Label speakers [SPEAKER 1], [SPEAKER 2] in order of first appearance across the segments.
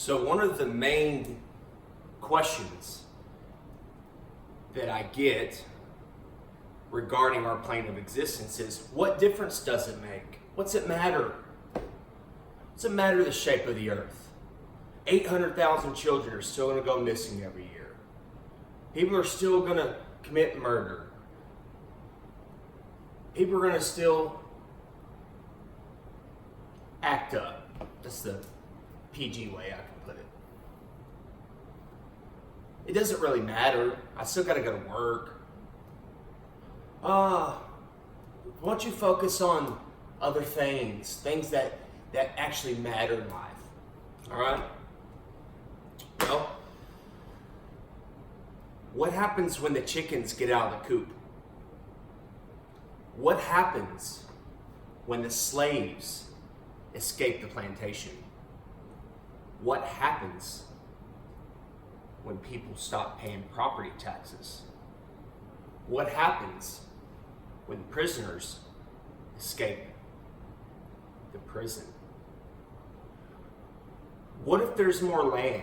[SPEAKER 1] So one of the main questions that I get regarding our plane of existence is, what difference does it make? What's it matter? What's it matter the shape of the earth? 800,000 children are still going to go missing every year. People are still going to commit murder. People are going to still act up. That's the PG way I can put it. It doesn't really matter. I still got to go to work. Why don't you focus on other things that actually matter in life? All right? Well, what happens when the chickens get out of the coop? What happens when the slaves escape the plantation? What happens when people stop paying property taxes? What happens when prisoners escape the prison? What if there's more land?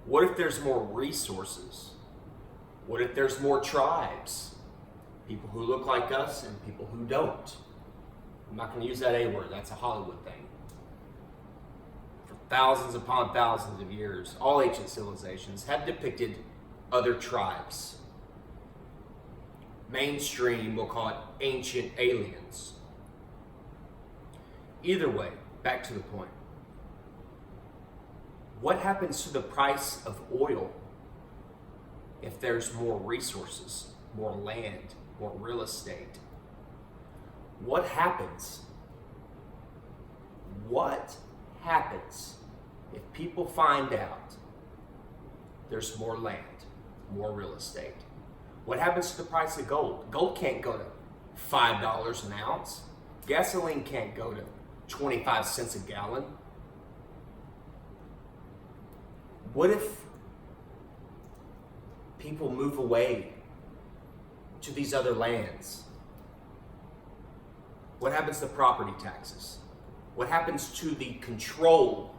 [SPEAKER 1] What if there's more resources? What if there's more tribes? People who look like us and people who don't. I'm not going to use that A word, that's a Hollywood thing. For thousands upon thousands of years, all ancient civilizations have depicted other tribes. Mainstream, we'll call it ancient aliens. Either way, back to the point. What happens to the price of oil if there's more resources, more land, more real estate? What happens? What happens if people find out there's more land, more real estate? What happens to the price of gold? Gold can't go to $5 an ounce. Gasoline can't go to 25 cents a gallon. What if people move away to these other lands? What happens to property taxes? What happens to the control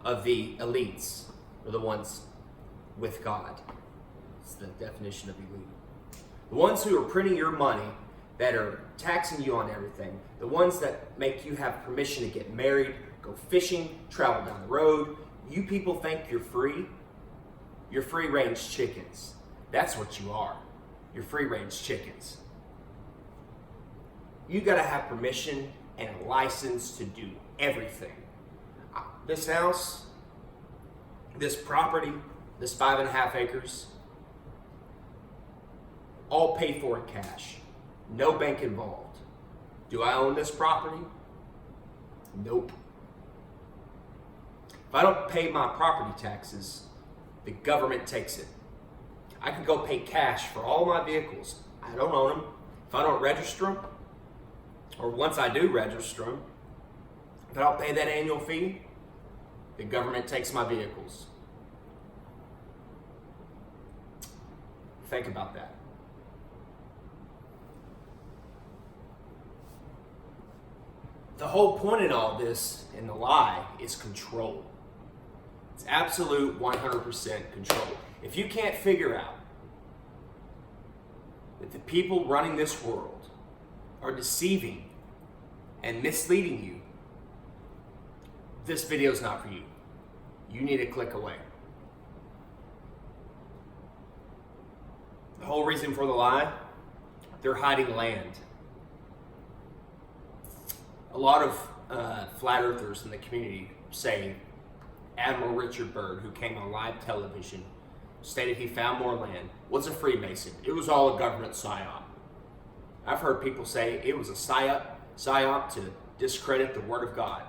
[SPEAKER 1] of the elites, or the ones with God? It's the definition of elite. The ones who are printing your money, that are taxing you on everything, the ones that make you have permission to get married, go fishing, travel down the road. You people think you're free? You're free-range chickens. That's what you are. You're free-range chickens. You gotta have permission and a license to do everything. This house, this property, this 5.5 acres, all paid for in cash. No bank involved. Do I own this property? Nope. If I don't pay my property taxes, the government takes it. I could go pay cash for all my vehicles. I don't own them. If I don't register them, or once I do register them, if I don't pay that annual fee, the government takes my vehicles. Think about that. The whole point in all this, and the lie, is control. It's absolute 100% control. If you can't figure out that the people running this world are deceiving and misleading you, this video is not for you. You need to click away. The whole reason for the lie, they're hiding land. A lot of flat earthers in the community say Admiral Richard Byrd, who came on live television, stated he found more land, was a Freemason. It was all a government psyop. I've heard people say it was a psyop to discredit the Word of God.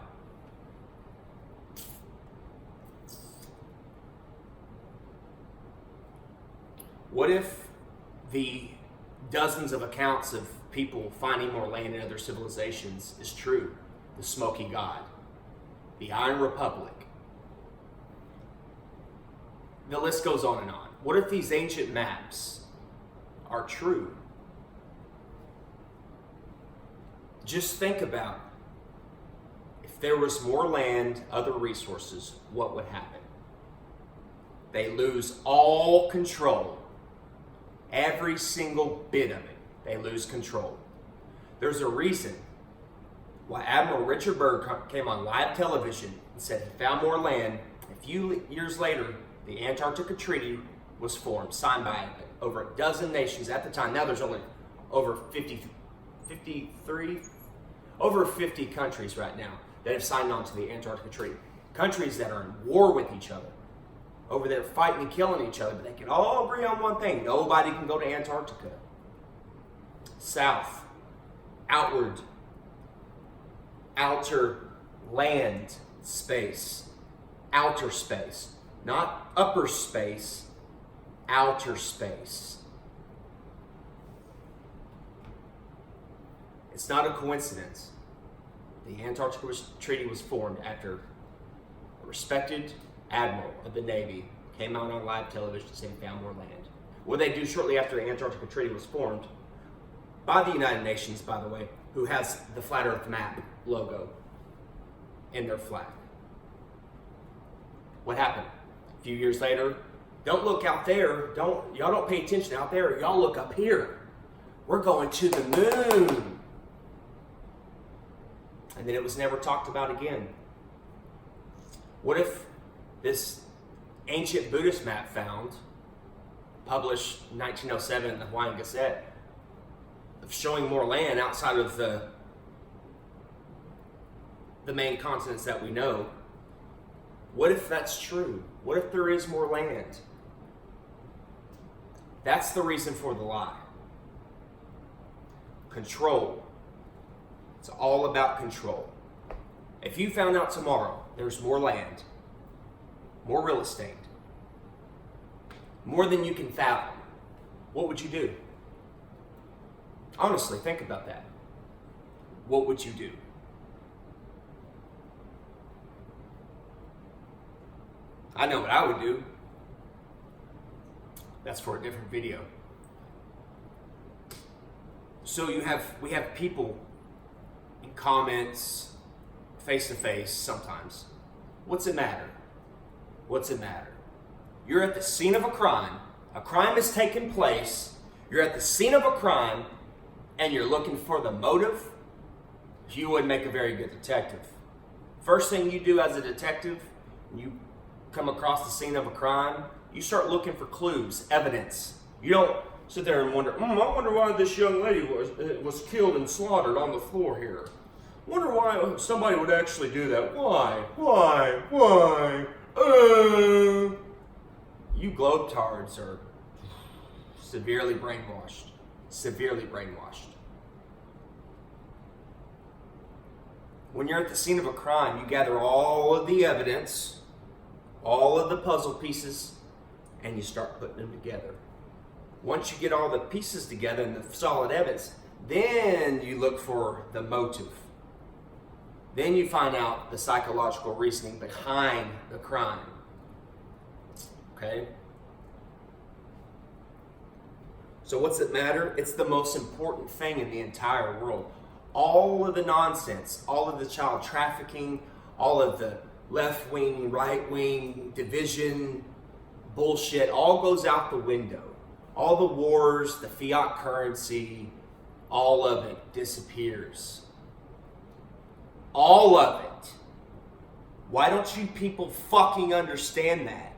[SPEAKER 1] What if the dozens of accounts of people finding more land in other civilizations is true? The Smoky God, the Iron Republic. The list goes on and on. What if these ancient maps are true? Just think about if if there was more land, other resources, what would happen? They lose all control. Every single bit of it. They lose control. There's a reason why Admiral Richard Byrd came on live television and said he found more land. A few years later, the Antarctica Treaty was formed, signed by over a dozen nations at the time. Now there's only over 50 countries right now that have signed on to the Antarctica Treaty. Countries that are in war with each other, over there fighting and killing each other, but they can all agree on one thing: nobody can go to Antarctica. South, outward, outer land space, outer space, not upper space, outer space. It's not a coincidence. The Antarctica Treaty was formed after a respected admiral of the Navy came out on live television to say he found more land. What they do shortly after the Antarctica Treaty was formed, by the United Nations, by the way, who has the Flat Earth map logo in their flag. What happened? A few years later, don't look out there. Y'all don't pay attention out there. Y'all look up here. We're going to the moon. And then it was never talked about again. What if this ancient Buddhist map found, published in 1907 in the Hawaiian Gazette, of showing more land outside of the main continents that we know? What if that's true? What if there is more land? That's the reason for the lie. Control. It's all about control. If you found out tomorrow there's more land, more real estate, more than you can fathom, what would you do? Honestly, think about that. What would you do? I know what I would do. That's for a different video. So we have people in comments, face to face sometimes. What's it matter? What's it matter? You're at the scene of a crime. A crime has taken place. You're at the scene of a crime and you're looking for the motive. You wouldn't make a very good detective. First thing you do as a detective, you come across the scene of a crime, you start looking for clues, evidence. You don't sit there and wonder, I wonder why this young lady was killed and slaughtered on the floor here. Wonder why somebody would actually do that. Why? You globetards are severely brainwashed. Severely brainwashed. When you're at the scene of a crime, you gather all of the evidence, all of the puzzle pieces, and you start putting them together. Once you get all the pieces together and the solid evidence, then you look for the motive. Then you find out the psychological reasoning behind the crime. Okay? So what's it matter? It's the most important thing in the entire world. All of the nonsense, all of the child trafficking, all of the left-wing, right-wing division bullshit all goes out the window. All the wars, the fiat currency, all of it disappears. All of it. Why don't you people fucking understand that?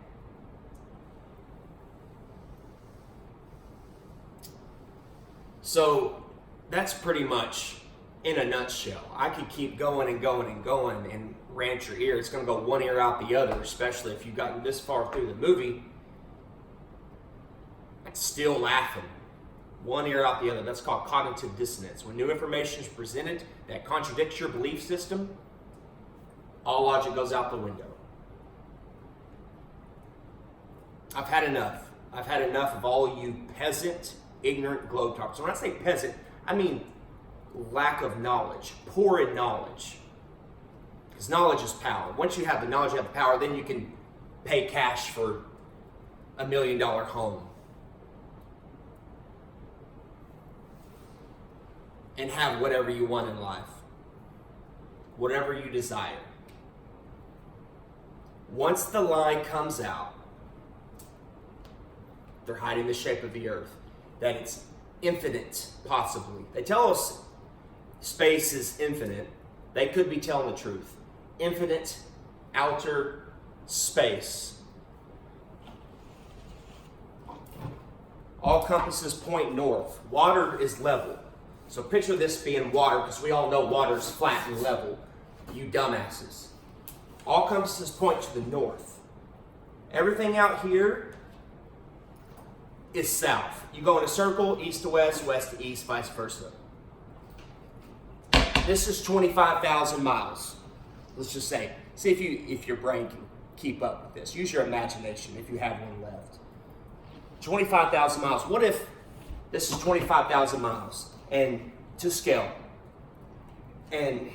[SPEAKER 1] So that's pretty much in a nutshell. I could keep going and rant your ear. It's going to go one ear out the other, especially if you've gotten this far through the movie and still laughing. One ear out the other. That's called cognitive dissonance. When new information is presented that contradicts your belief system, all logic goes out the window. I've had enough. I've had enough of all you peasant, ignorant globetrotters. When I say peasant, I mean lack of knowledge, poor in knowledge. Because knowledge is power. Once you have the knowledge, you have the power, then you can pay cash for $1 million home. And have whatever you want in life. whatever you desire. Once the line comes out, they're hiding the shape of the earth, that it's infinite, possibly. They tell us space is infinite. They could be telling the truth. Infinite outer space. All compasses point north. Water is level. So picture this being water, because we all know water is flat and level. You dumbasses. All compasses point to the north. Everything out here is south. You go in a circle, east to west, west to east, vice versa. This is 25,000 miles. Let's just say. See if your brain can keep up with this. Use your imagination if you have one left. 25,000 miles. What if this is 25,000 miles and to scale, and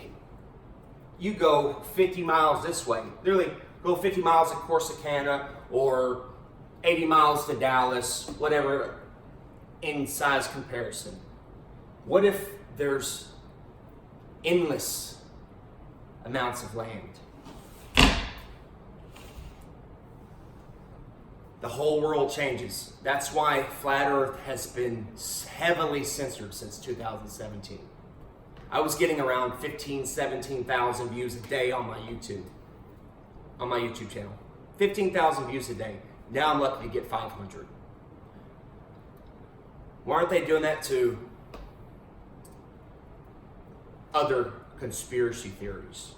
[SPEAKER 1] you go 50 miles this way? Literally go 50 miles to Corsicana or 80 miles to Dallas, whatever in size comparison. What if there's endless amounts of land? The whole world changes. That's why Flat Earth has been heavily censored since 2017. I was getting around 15, 17,000 views a day on my YouTube channel. 15,000 views a day. Now I'm lucky to get 500. Why aren't they doing that to other conspiracy theories?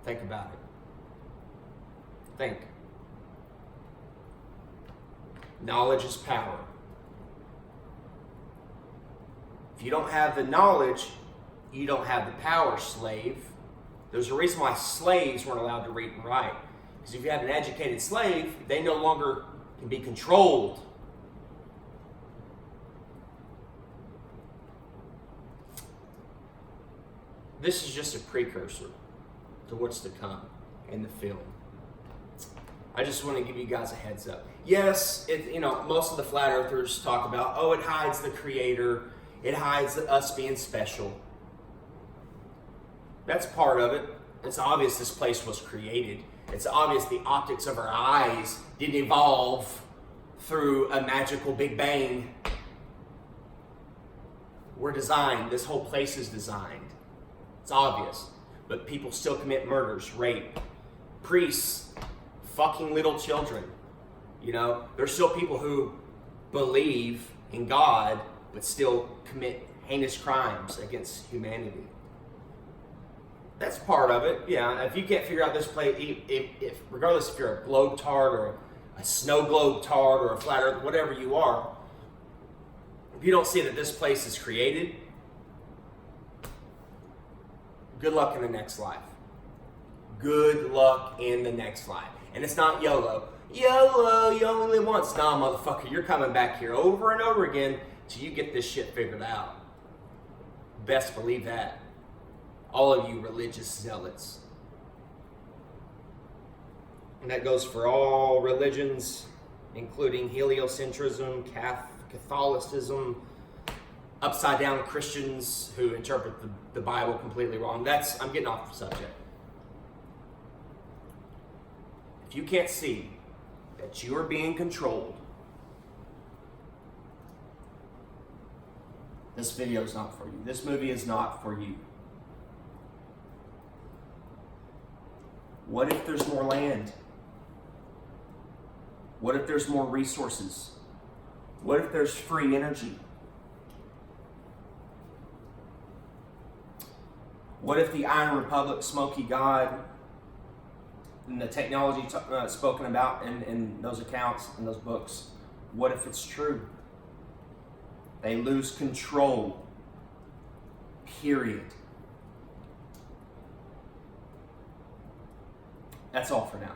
[SPEAKER 1] Think about it. Think. Knowledge is power. If you don't have the knowledge, you don't have the power, slave. There's a reason why slaves weren't allowed to read and write. Because if you had an educated slave, they no longer can be controlled. This is just a precursor to what's to come in the film. I just want to give you guys a heads up. Yes, most of the flat earthers talk about, it hides the creator. It hides us being special. That's part of it. It's obvious this place was created. It's obvious the optics of our eyes didn't evolve through a magical Big Bang. We're designed. This whole place is designed. It's obvious. But people still commit murders, rape, priests, fucking little children. There's still people who believe in God but still commit heinous crimes against humanity. That's part of it. Yeah, if you can't figure out this place, if regardless if you're a globe tard or a snow globe tard or a flat earth, whatever you are, if you don't see that this place is created, good luck in the next life. Good luck in the next life. And it's not YOLO. YOLO, you only live once. Nah, motherfucker, you're coming back here over and over again till you get this shit figured out. Best believe that. All of you religious zealots. And that goes for all religions, including heliocentrism, Catholicism, upside down Christians who interpret the Bible completely wrong. I'm getting off the subject. If you can't see that you are being controlled, this video is not for you. This movie is not for you. What if there's more land? What if there's more resources? What if there's free energy? What if the Iron Republic, Smoky God, and the technology spoken about in those accounts, in those books, what if it's true? They lose control. Period. That's all for now.